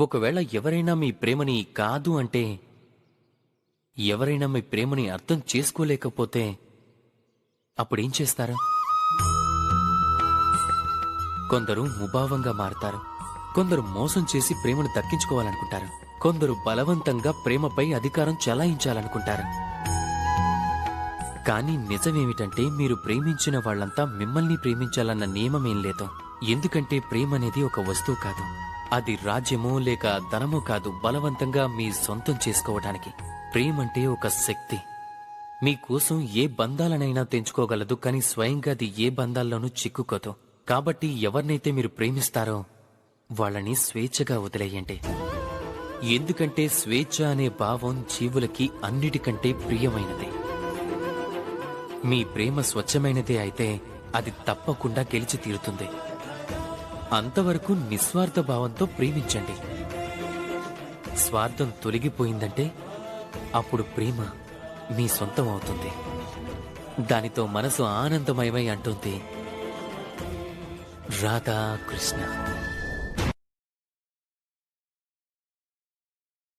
ఒకవేళ ఎవరైనా మీ ప్రేమని కాదు అంటే, ఎవరైనా మీ ప్రేమని అర్థం చేసుకోలేకపోతే అప్పుడేం చేస్తారు? కొందరు ముభావంగా మారతారు, కొందరు మోసం చేసి ప్రేమను దక్కించుకోవాలనుకుంటారు, కొందరు బలవంతంగా ప్రేమపై అధికారం చెలాయించాలనుకుంటారు. కానీ నిజమేమిటంటే, మీరు ప్రేమించిన వాళ్లంతా మిమ్మల్ని ప్రేమించాలన్న నియమమేం లేదు. ఎందుకంటే ప్రేమనేది ఒక వస్తువు కాదు, అది రాజ్యమో లేక ధనమో కాదు బలవంతంగా మీ సొంతం చేసుకోవడానికి. ప్రేమంటే ఒక శక్తి. మీకోసం ఏ బంధాలనైనా తెంచుకోగలదు, కానీ స్వయంగా అది ఏ బంధాల్లోనూ చిక్కుకోదు. కాబట్టి ఎవరినైతే మీరు ప్రేమిస్తారో వాళ్ళని స్వేచ్ఛగా వదిలేయండి. ఎందుకంటే స్వేచ్ఛ అనే భావం జీవులకి అన్నిటికంటే ప్రియమైనది. మీ ప్రేమ స్వచ్ఛమైనదే అయితే అది తప్పకుండా గెలిచి తీరుతుంది. అంతవరకు నిస్వార్థ భావంతో ప్రేమించండి. స్వార్థం తొలగిపోయిందంటే అప్పుడు ప్రేమ మీ సొంతం అవుతుంది. దానితో మనసు ఆనందమయమై అంటుంది, రాధా కృష్ణ.